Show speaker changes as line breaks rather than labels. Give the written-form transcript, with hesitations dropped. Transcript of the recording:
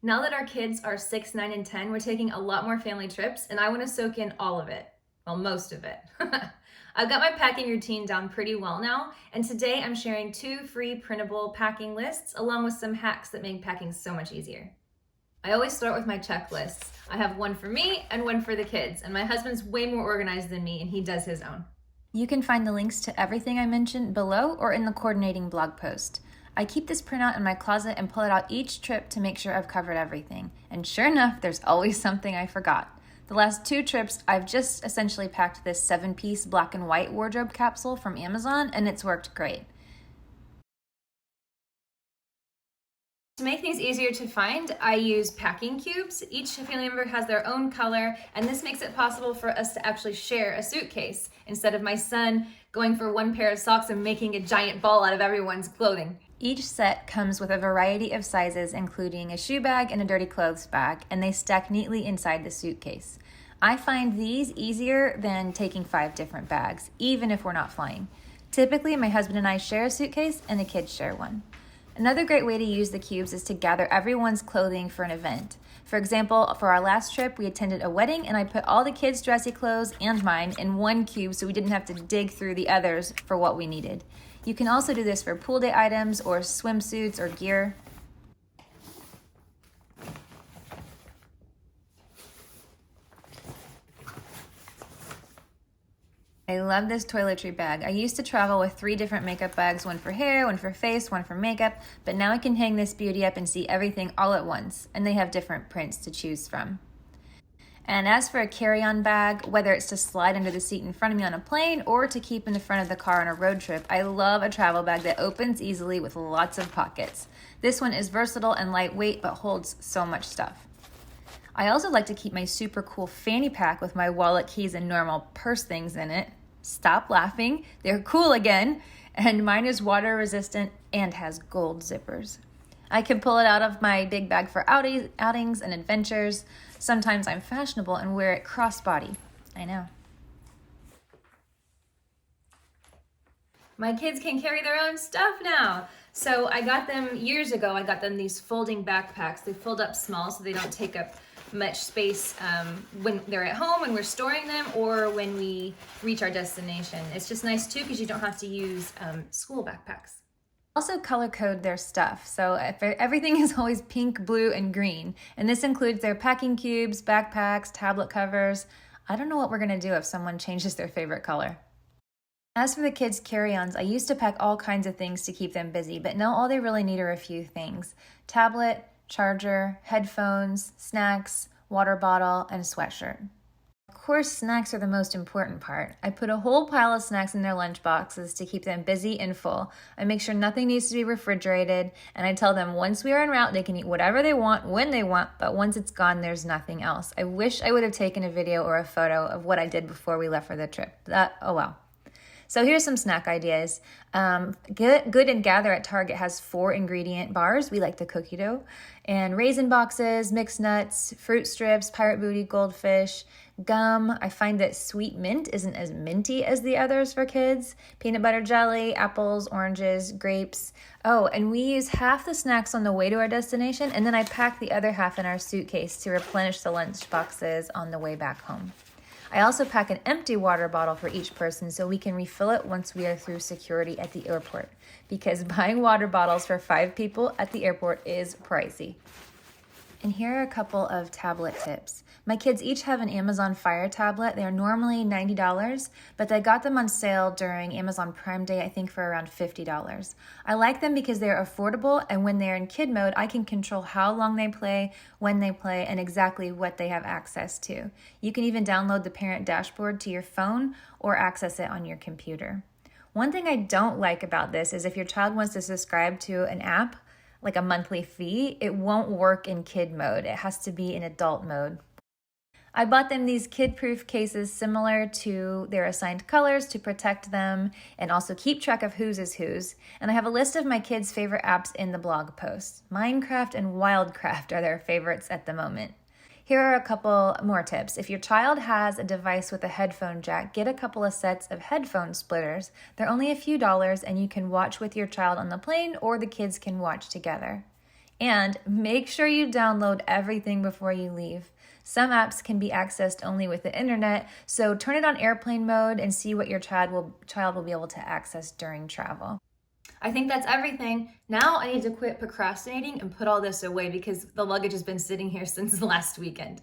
Now that our kids are 6, 9, and 10, we're taking a lot more family trips, and I want to soak in all of it. Well, most of it. I've got my packing routine down pretty well now, and today I'm sharing 2 free printable packing lists along with some hacks that make packing so much easier. I always start with my checklists. I have one for me and one for the kids, and my husband's way more organized than me, and he does his own. You can find the links to everything I mentioned below or in the coordinating blog post. I keep this printout in my closet and pull it out each trip to make sure I've covered everything. And sure enough, there's always something I forgot. The last 2 trips, I've just essentially packed this 7-piece black and white wardrobe capsule from Amazon, and it's worked great. To make things easier to find, I use packing cubes. Each family member has their own color, and this makes it possible for us to actually share a suitcase instead of my son going for one pair of socks and making a giant ball out of everyone's clothing. Each set comes with a variety of sizes, including a shoe bag and a dirty clothes bag, and they stack neatly inside the suitcase. I find these easier than taking 5 different bags, even if we're not flying. Typically, my husband and I share a suitcase, and the kids share one. Another great way to use the cubes is to gather everyone's clothing for an event. For example, for our last trip, we attended a wedding and I put all the kids' dressy clothes and mine in one cube so we didn't have to dig through the others for what we needed. You can also do this for pool day items or swimsuits or gear. I love this toiletry bag. I used to travel with 3 different makeup bags, one for hair, one for face, one for makeup, but now I can hang this beauty up and see everything all at once, and they have different prints to choose from. And as for a carry-on bag, whether it's to slide under the seat in front of me on a plane or to keep in the front of the car on a road trip, I love a travel bag that opens easily with lots of pockets. This one is versatile and lightweight, but holds so much stuff. I also like to keep my super cool fanny pack with my wallet, keys, and normal purse things in it. Stop laughing, they're cool again, and mine is water resistant and has gold zippers. I can pull it out of my big bag for outings and adventures. Sometimes I'm fashionable and wear it crossbody. I know. My kids can carry their own stuff now. So I got them years ago, I got them these folding backpacks. They fold up small so they don't take up much space when they're at home, when we're storing them, or when we reach our destination. It's just nice too because you don't have to use school backpacks. Also color code their stuff, so everything is always pink, blue, and green. And this includes their packing cubes, backpacks, tablet covers. I don't know what we're gonna do if someone changes their favorite color. As for the kids' carry-ons, I used to pack all kinds of things to keep them busy, but now all they really need are a few things: tablet, charger, headphones, snacks, water bottle, and sweatshirt. Of course, snacks are the most important part. I put a whole pile of snacks in their lunch boxes to keep them busy and full. I make sure nothing needs to be refrigerated, and I tell them once we are en route, they can eat whatever they want, when they want, but once it's gone, there's nothing else. I wish I would have taken a video or a photo of what I did before we left for the trip. Oh well. So here's some snack ideas. Good and Gather at Target has 4 ingredient bars. We like the cookie dough. And raisin boxes, mixed nuts, fruit strips, Pirate Booty, goldfish, gum. I find that sweet mint isn't as minty as the others for kids. Peanut butter jelly, apples, oranges, grapes. Oh, and we use half the snacks on the way to our destination, and then I pack the other half in our suitcase to replenish the lunch boxes on the way back home. I also pack an empty water bottle for each person so we can refill it once we are through security at the airport, because buying water bottles for 5 people at the airport is pricey. And here are a couple of tablet tips. My kids each have an Amazon Fire tablet. They are normally $90, but I got them on sale during Amazon Prime Day, I think for around $50. I like them because they're affordable, and when they're in kid mode, I can control how long they play, when they play, and exactly what they have access to. You can even download the parent dashboard to your phone or access it on your computer. One thing I don't like about this is if your child wants to subscribe to an app, like a monthly fee, it won't work in kid mode. It has to be in adult mode. I bought them these kid-proof cases similar to their assigned colors to protect them and also keep track of whose is whose. And I have a list of my kids' favorite apps in the blog post. Minecraft and Wildcraft are their favorites at the moment. Here are a couple more tips. If your child has a device with a headphone jack, get a couple of sets of headphone splitters. They're only a few dollars and you can watch with your child on the plane or the kids can watch together.
And make sure you download everything before you leave. Some apps can be accessed only with the internet, so turn it on airplane mode and see what your child will be able to access during travel.
I think that's everything. Now I need to quit procrastinating and put all this away because the luggage has been sitting here since last weekend.